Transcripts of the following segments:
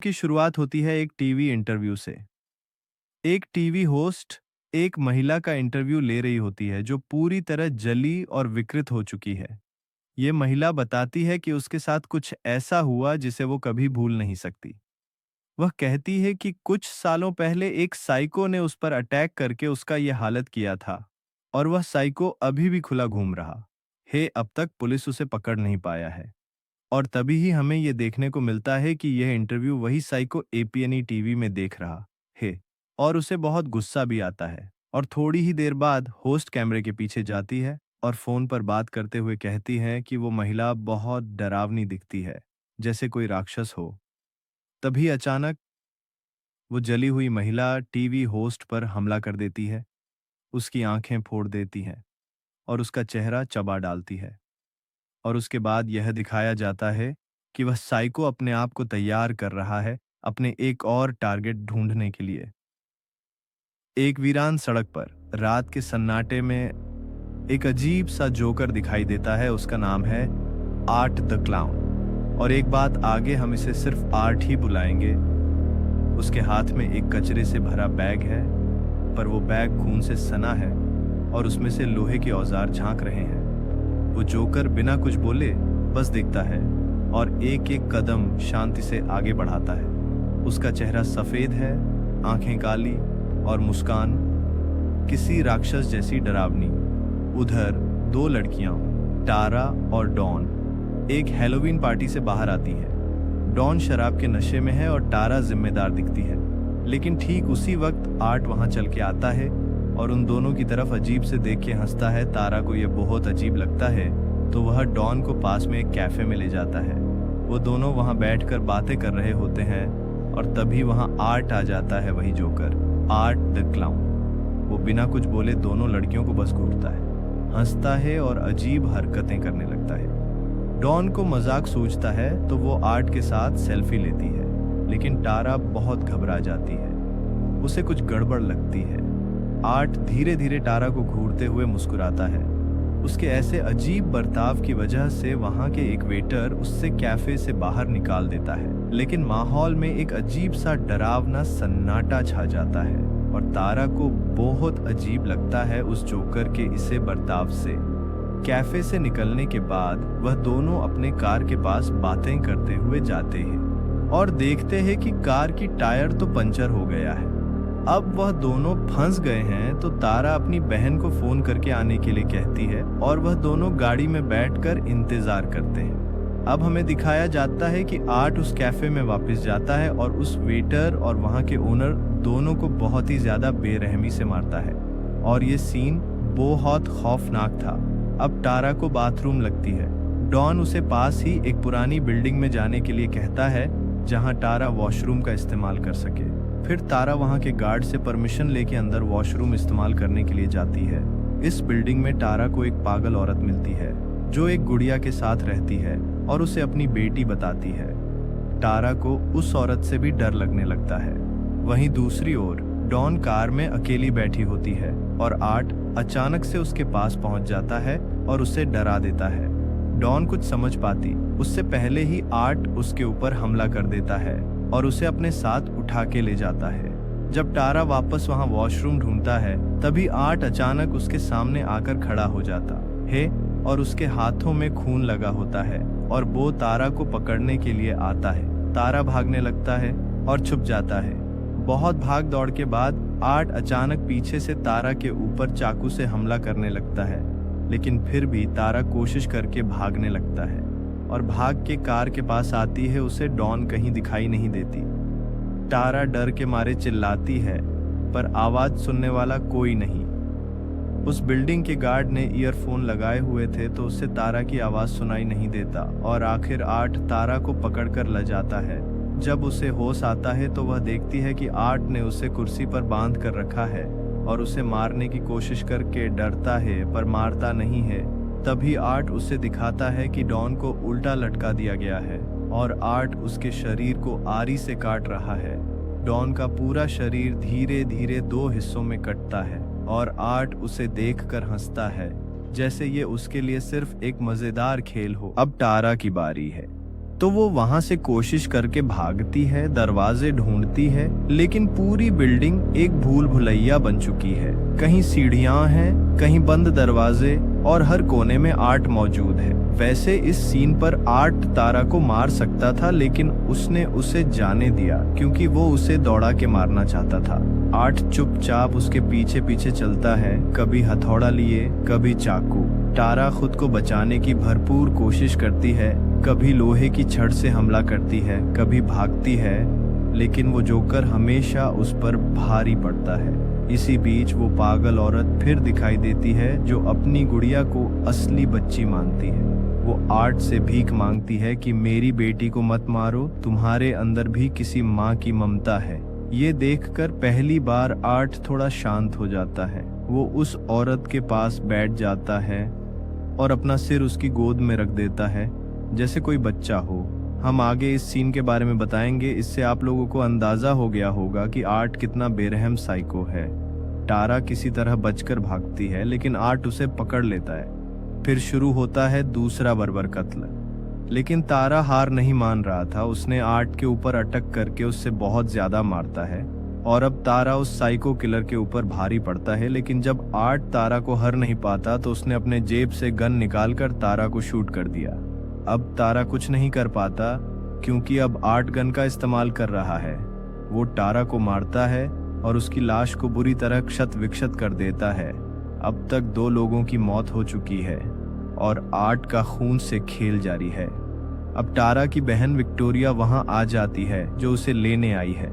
की शुरुआत होती है एक टीवी इंटरव्यू से। एक टीवी होस्ट एक महिला का इंटरव्यू ले रही होती है जो पूरी तरह जली और विकृत हो चुकी है। ये महिला बताती है कि उसके साथ कुछ ऐसा हुआ जिसे वो कभी भूल नहीं सकती। वह कहती है कि कुछ सालों पहले एक साइको ने उस पर अटैक करके उसका यह हालत किया था और वह साइको अभी भी खुला घूम रहा है। अब तक पुलिस उसे पकड़ नहीं पाया है। और तभी ही हमें यह देखने को मिलता है कि यह इंटरव्यू वही साइको एपीएनई टीवी में देख रहा है और उसे बहुत गुस्सा भी आता है। और थोड़ी ही देर बाद होस्ट कैमरे के पीछे जाती है और फोन पर बात करते हुए कहती है कि वो महिला बहुत डरावनी दिखती है, जैसे कोई राक्षस हो। तभी अचानक वो जली हुई महिला टीवी होस्ट पर हमला कर देती है, उसकी आंखें फोड़ देती है और उसका चेहरा चबा डालती है। और उसके बाद यह दिखाया जाता है कि वह साइको अपने आप को तैयार कर रहा है अपने एक और टारगेट ढूंढने के लिए। एक वीरान सड़क पर रात के सन्नाटे में एक अजीब सा जोकर दिखाई देता है। उसका नाम है आर्ट द क्लाउन। और एक बात आगे, हम इसे सिर्फ आर्ट ही बुलाएंगे। उसके हाथ में एक कचरे से भरा बैग है, पर वो बैग खून से सना है और उसमें से लोहे के औजार झांक रहे हैं। वो जोकर बिना कुछ बोले बस दिखता है और एक एक कदम शांति से आगे बढ़ाता है। उसका चेहरा सफेद है, आंखें काली और मुस्कान किसी राक्षस जैसी डरावनी। उधर दो लड़कियां, टारा और डॉन, एक हैलोवीन पार्टी से बाहर आती है। डॉन शराब के नशे में है और टारा जिम्मेदार दिखती है। लेकिन ठीक उसी वक्त आर्ट वहां चल के आता है और उन दोनों की तरफ अजीब से देख के हंसता है। तारा को यह बहुत अजीब लगता है तो वह डॉन को पास में एक कैफे में ले जाता है। वो दोनों वहां बैठकर बातें कर रहे होते हैं और तभी वहां आर्ट आ जाता है, वही जोकर, आर्ट द क्लाउन। वो बिना कुछ बोले दोनों लड़कियों को बस घूरता है, हंसता है और अजीब हरकतें करने लगता है। डॉन को मजाक सूझता है तो वो आर्ट के साथ सेल्फी लेती है, लेकिन टारा बहुत घबरा जाती है, उसे कुछ गड़बड़ लगती है। आर्ट धीरे धीरे टारा को घूरते हुए मुस्कुराता है। उसके ऐसे अजीब बर्ताव की वजह से वहां के एक वेटर उससे कैफे से बाहर निकाल देता है। लेकिन माहौल में एक अजीब सा डरावना सन्नाटा छा जाता है और तारा को बहुत अजीब लगता है उस जोकर के इसे बर्ताव से। कैफे से निकलने के बाद वह दोनों अपने कार के पास बातें करते हुए जाते हैं और देखते हैं कि कार की टायर तो पंचर हो गया है। अब वह दोनों फंस गए हैं तो तारा अपनी बहन को फोन करके आने के लिए कहती है और वह दोनों गाड़ी में बैठकर इंतजार करते हैं। अब हमें दिखाया जाता है कि आर्ट उस कैफे में वापस जाता है और उस वेटर और वहां के ओनर दोनों को बहुत ही ज्यादा बेरहमी से मारता है और ये सीन बहुत खौफनाक था। अब टारा को बाथरूम लगती है। डॉन उसे पास ही एक पुरानी बिल्डिंग में जाने के लिए कहता है जहां टारा वॉशरूम का इस्तेमाल कर सके। फिर तारा वहां के गार्ड से परमिशन लेके अंदर वॉशरूम इस्तेमाल करने के लिए जाती है। इस बिल्डिंग में टारा को एक पागल औरत मिलती है जो एक गुड़िया के साथ रहती है और उसे अपनी बेटी बताती है। टारा को उस औरत से भी डर लगने लगता है। वहीं दूसरी ओर डॉन कार में अकेली बैठी होती है और आर्ट अचानक से उसके पास पहुंच जाता है और उसे डरा देता है। डॉन कुछ समझ पाती उससे पहले ही आर्ट उसके ऊपर हमला कर देता है और उसे अपने साथ उठा के ले जाता है। जब टारा वापस वहां वॉशरूम ढूंढता है तभी आर्ट अचानक उसके सामने आकर खड़ा हो जाता है और उसके हाथों में खून लगा होता है और वो तारा को पकड़ने के लिए आता है। तारा भागने लगता है और छुप जाता है। बहुत भाग दौड़ के बाद आर्ट अचानक पीछे से तारा के ऊपर चाकू से हमला करने लगता है, लेकिन फिर भी तारा कोशिश करके भागने लगता है और भाग के कार के पास आती है। उसे डॉन कहीं दिखाई नहीं देती। टारा डर के मारे चिल्लाती है पर आवाज सुनने वाला कोई नहीं। उस बिल्डिंग के गार्ड ने ईयरफोन लगाए हुए थे तो उसे तारा की आवाज सुनाई नहीं देता और आखिर आर्ट तारा को पकड़कर ले जाता है। जब उसे होश आता है तो वह देखती है कि आर्ट ने उसे कुर्सी पर बांध कर रखा है और उसे मारने की कोशिश करके डरता है पर मारता नहीं है। तभी आर्ट उसे दिखाता है कि डॉन को उल्टा लटका दिया गया है और आर्ट उसके शरीर को आरी से काट रहा है। डॉन का पूरा शरीर धीरे धीरे दो हिस्सों में कटता है और आर्ट उसे देखकर हंसता है जैसे ये उसके लिए सिर्फ एक मजेदार खेल हो। अब टारा की बारी है। तो वो वहां से कोशिश करके भागती है, दरवाजे ढूंढती है, लेकिन पूरी बिल्डिंग एक भूल भुलैया बन चुकी है। कहीं सीढ़ियां हैं, कहीं बंद दरवाजे, और हर कोने में आर्ट मौजूद है। वैसे इस सीन पर आर्ट तारा को मार सकता था, लेकिन उसने उसे जाने दिया क्योंकि वो उसे दौड़ा के मारना चाहता था। आर्ट चुपचाप उसके पीछे पीछे चलता है, कभी हथौड़ा लिए, कभी चाकू। तारा खुद को बचाने की भरपूर कोशिश करती है, कभी लोहे की छड़ से हमला करती है, कभी भागती है, लेकिन वो जोकर हमेशा उस पर भारी पड़ता है। इसी बीच वो पागल औरत फिर दिखाई देती है, जो अपनी गुड़िया को असली बच्ची मानती है। वो आर्ट से भीख मांगती है कि मेरी बेटी को मत मारो, तुम्हारे अंदर भी किसी माँ की ममता है। ये देखकर पहली बार आर्ट थोड़ा शांत हो जाता है। वो उस औरत के पास बैठ जाता है और अपना सिर उसकी गोद में रख देता है, जैसे कोई बच्चा हो। हम आगे इस सीन के बारे में बताएंगे, इससे आप लोगों को अंदाजा हो गया होगा कि आर्ट कितना बेरहम साइको है। तारा किसी तरह बचकर भागती है, लेकिन आर्ट उसे पकड़ लेता है। फिर शुरू होता है दूसरा बर्बर कत्ल, लेकिन तारा हार नहीं मान रहा था। उसने आर्ट के ऊपर अटक करके उससे बहुत ज्यादा मारता है, और अब तारा उस साइको किलर के ऊपर भारी पड़ता है। लेकिन जब आर्ट तारा को हर नहीं पाता, तो उसने अपने जेब से गन निकालकर तारा को शूट कर दिया। अब तारा कुछ नहीं कर पाता, क्योंकि अब आर्ट गन का इस्तेमाल कर रहा है। वो तारा को मारता है और उसकी लाश को बुरी तरह क्षत विक्षत कर देता है। अब तक 2 लोगों की मौत हो चुकी है और आर्ट का खून से खेल जारी है। अब तारा की बहन विक्टोरिया वहां आ जाती है, जो उसे लेने आई है।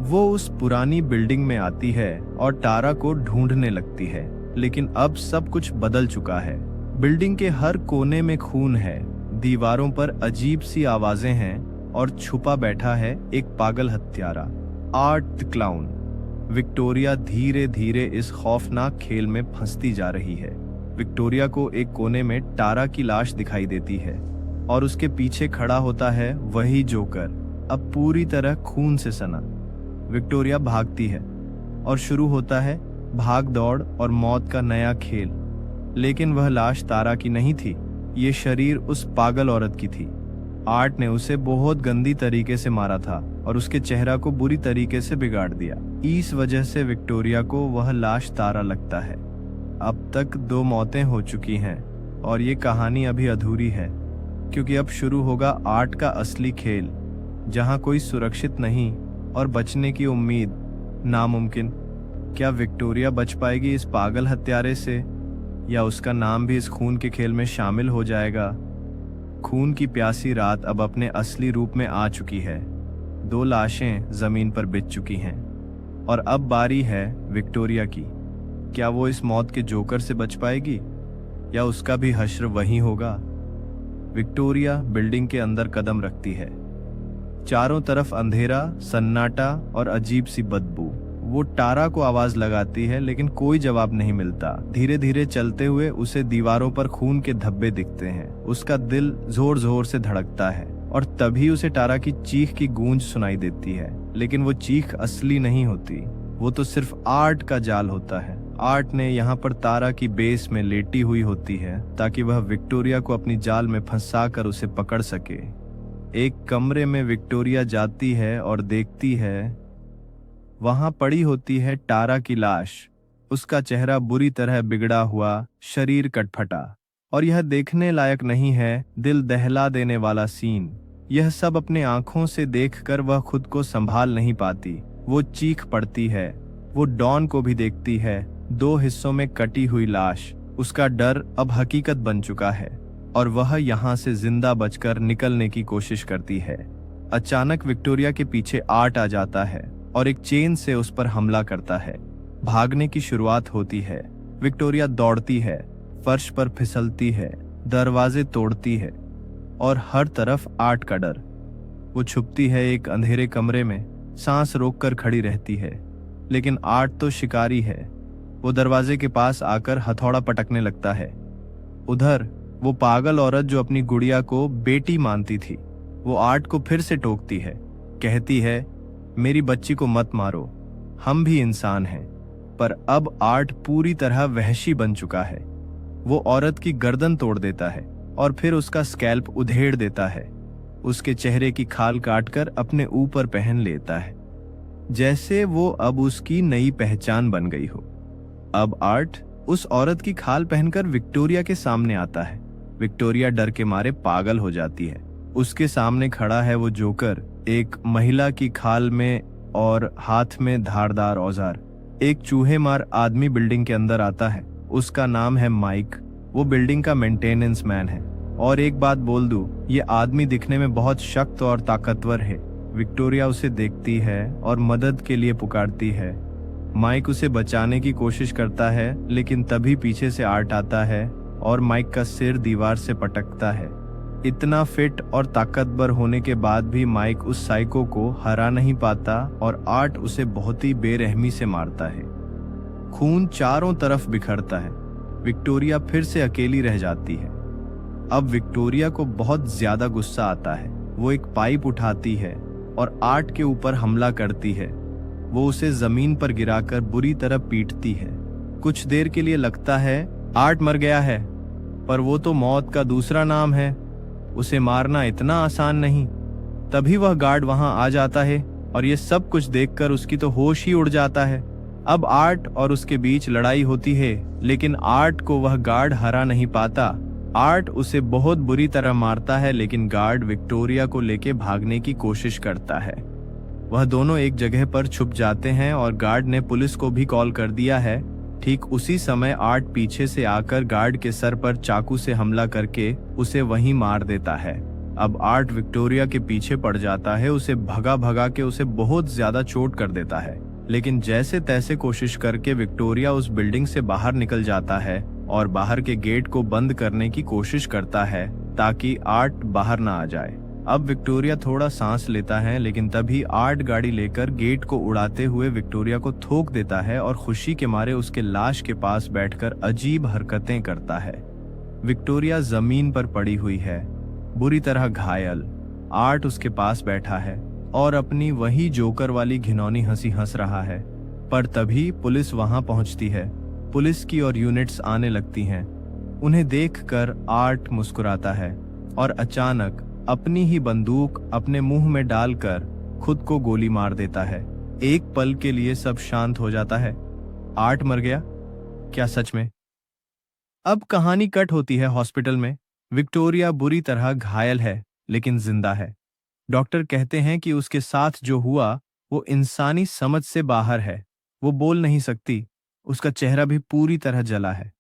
वो उस पुरानी बिल्डिंग में आती है और तारा को ढूंढने लगती है, लेकिन अब सब कुछ बदल चुका है। बिल्डिंग के हर कोने में खून है, दीवारों पर अजीब सी आवाजें हैं, और छुपा बैठा है एक पागल हत्यारा, आर्ट द क्लाउन। विक्टोरिया धीरे धीरे इस खौफनाक खेल में फंसती जा रही है। विक्टोरिया को एक कोने में तारा की लाश दिखाई देती है, और उसके पीछे खड़ा होता है वही जोकर, अब पूरी तरह खून से सना। विक्टोरिया भागती है और शुरू होता है भाग दौड़ और मौत का नया खेल। लेकिन वह लाश तारा की नहीं थी, ये शरीर उस पागल औरत की थी। आर्ट ने उसे बहुत गंदी तरीके से मारा था और उसके चेहरा को बुरी तरीके से बिगाड़ दिया। इस वजह से विक्टोरिया को वह लाश तारा लगता है। अब तक 2 मौतें हो चुकी हैं और ये कहानी अभी अधूरी है, क्योंकि अब शुरू होगा आर्ट का असली खेल, जहां कोई सुरक्षित नहीं और बचने की उम्मीद नामुमकिन। क्या विक्टोरिया बच पाएगी इस पागल हत्यारे से, या उसका नाम भी इस खून के खेल में शामिल हो जाएगा? खून की प्यासी रात अब अपने असली रूप में आ चुकी है। 2 लाशें जमीन पर बिछ चुकी हैं और अब बारी है विक्टोरिया की। क्या वो इस मौत के जोकर से बच पाएगी, या उसका भी हश्र वही होगा? विक्टोरिया बिल्डिंग के अंदर कदम रखती है। चारों तरफ अंधेरा, सन्नाटा और अजीब सी बदबू। वो तारा को आवाज लगाती है, लेकिन कोई जवाब नहीं मिलता। धीरे धीरे चलते हुए उसे दीवारों पर खून के धब्बे दिखते हैं। उसका दिल जोर जोर से धड़कता है, और तभी उसे तारा की चीख की गूंज सुनाई देती है। लेकिन वो चीख असली नहीं होती, वो तो सिर्फ आर्ट का जाल होता है। आर्ट ने यहाँ पर तारा की बेस में लेटी हुई होती है, ताकि वह विक्टोरिया को अपनी जाल में फंसाकर उसे पकड़ सके। एक कमरे में विक्टोरिया जाती है और देखती है वहां पड़ी होती है तारा की लाश। उसका चेहरा बुरी तरह बिगड़ा हुआ, शरीर कटफटा, और यह देखने लायक नहीं है। दिल दहला देने वाला सीन। यह सब अपने आंखों से देखकर वह खुद को संभाल नहीं पाती। वो चीख पड़ती है। वो डॉन को भी देखती है, 2 हिस्सों में कटी हुई लाश। उसका डर अब हकीकत बन चुका है और वह यहाँ से जिंदा बचकर निकलने की कोशिश करती है। अचानक विक्टोरिया के पीछे आर्ट आ जाता है और एक चेन से उस पर हमला करता है। भागने की शुरुआत होती है। विक्टोरिया दौड़ती है, फर्श पर फिसलती है, दरवाजे तोड़ती है, और हर तरफ आर्ट का डर। वो छुपती है एक अंधेरे कमरे में, सांस रोककर खड़ी रहती है। लेकिन आर्ट तो शिकारी है। वो दरवाजे के पास आकर हथौड़ा पटकने लगता है। उधर वो पागल औरत जो अपनी गुड़िया को बेटी मानती थी, वो आर्ट को फिर से टोकती है। कहती है, मेरी बच्ची को मत मारो, हम भी इंसान हैं। पर अब आर्ट पूरी तरह वहशी बन चुका है। वो औरत की गर्दन तोड़ देता है और फिर उसका स्कैल्प उधेड़ देता है। उसके चेहरे की खाल काटकर अपने ऊपर पहन लेता है, जैसे वो अब उसकी नई पहचान बन गई हो। अब आर्ट उस औरत की खाल पहनकर विक्टोरिया के सामने आता है। विक्टोरिया डर के मारे पागल हो जाती है। उसके सामने खड़ा है वो जोकर, एक महिला की खाल में और हाथ में धारदार औजार। एक चूहे मार आदमी बिल्डिंग के अंदर आता है। उसका नाम है माइक। वो बिल्डिंग का मेंटेनेंस मैन है। और एक बात बोल दूं, ये आदमी दिखने में बहुत सख्त और ताकतवर है। विक्टोरिया उसे देखती है और मदद के लिए पुकारती है। माइक उसे बचाने की कोशिश करता है, लेकिन तभी पीछे से आर्ट आता है और माइक का सिर दीवार से पटकता है। इतना फिट और ताकतवर होने के बाद भी माइक उस साइको को हरा नहीं पाता और आर्ट उसे बहुत ही बेरहमी से मारता है। खून चारों तरफ बिखरता है। विक्टोरिया फिर से अकेली रह जाती है। अब विक्टोरिया को बहुत ज्यादा गुस्सा आता है। वो एक पाइप उठाती है और आर्ट के ऊपर हमला करती है। वो उसे जमीन पर गिराकर बुरी तरह पीटती है। कुछ देर के लिए लगता है आर्ट मर गया है, पर वो तो मौत का दूसरा नाम है। उसे मारना इतना आसान नहीं। तभी वह गार्ड वहां आ जाता है और ये सब कुछ देखकर उसकी तो होश ही उड़ जाता है। अब आर्ट और उसके बीच लड़ाई होती है, लेकिन आर्ट को वह गार्ड हरा नहीं पाता। आर्ट उसे बहुत बुरी तरह मारता है, लेकिन गार्ड विक्टोरिया को लेके भागने की कोशिश करता है। वह दोनों एक जगह पर छुप जाते हैं और गार्ड ने पुलिस को भी कॉल कर दिया है। ठीक उसी समय आर्ट पीछे से आकर गार्ड के सर पर चाकू से हमला करके उसे वहीं मार देता है। अब आर्ट विक्टोरिया के पीछे पड़ जाता है। उसे भगा भगा के उसे बहुत ज्यादा चोट कर देता है, लेकिन जैसे तैसे कोशिश करके विक्टोरिया उस बिल्डिंग से बाहर निकल जाता है और बाहर के गेट को बंद करने की कोशिश करता है ताकि आर्ट बाहर ना आ जाए। अब विक्टोरिया थोड़ा सांस लेता है, लेकिन तभी आर्ट गाड़ी लेकर गेट को उड़ाते हुए विक्टोरिया को ठोक देता है और खुशी के मारे उसके लाश के पास बैठकर अजीब हरकतें करता है। विक्टोरिया जमीन पर पड़ी हुई है, बुरी तरह घायल। आर्ट उसके पास बैठा है और अपनी वही जोकर वाली घिनौनी हंसी हंस रहा है। पर तभी पुलिस वहां पहुंचती है। पुलिस की और यूनिट्स आने लगती हैं। उन्हें देखकर आर्ट मुस्कुराता है और अचानक अपनी ही बंदूक अपने मुंह में डालकर खुद को गोली मार देता है। एक पल के लिए सब शांत हो जाता है। आर्ट मर गया क्या सच में? अब कहानी कट होती है हॉस्पिटल में। विक्टोरिया बुरी तरह घायल है, लेकिन जिंदा है। डॉक्टर कहते हैं कि उसके साथ जो हुआ वो इंसानी समझ से बाहर है। वो बोल नहीं सकती। उसका चेहरा भी पूरी तरह जला है।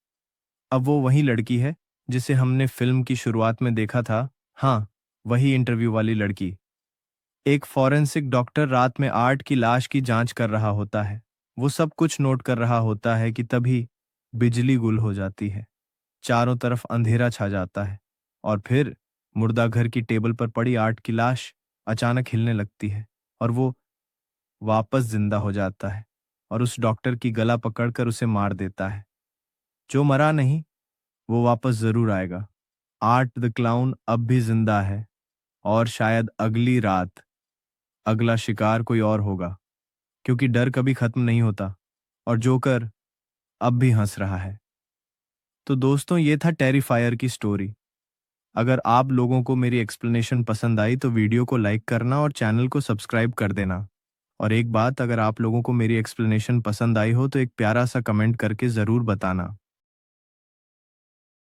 अब वो वही लड़की है जिसे हमने फिल्म की शुरुआत में देखा था। हाँ, वही इंटरव्यू वाली लड़की। एक फॉरेंसिक डॉक्टर रात में आर्ट की लाश की जांच कर रहा होता है। वो सब कुछ नोट कर रहा होता है कि तभी बिजली गुल हो जाती है। चारों तरफ अंधेरा छा जाता है और फिर मुर्दा घर की टेबल पर पड़ी आर्ट की लाश अचानक हिलने लगती है और वो वापस जिंदा हो जाता है और उस डॉक्टर की गला पकड़कर उसे मार देता है। जो मरा नहीं वो वापस जरूर आएगा। आर्ट द क्लाउन अब भी जिंदा है और शायद अगली रात अगला शिकार कोई और होगा, क्योंकि डर कभी खत्म नहीं होता और जोकर अब भी हंस रहा है। तो दोस्तों, ये था टेरिफायर की स्टोरी। अगर आप लोगों को मेरी एक्सप्लेनेशन पसंद आई तो वीडियो को लाइक करना और चैनल को सब्सक्राइब कर देना। और एक बात, अगर आप लोगों को मेरी एक्सप्लेनेशन पसंद आई हो तो एक प्यारा सा कमेंट करके ज़रूर बताना।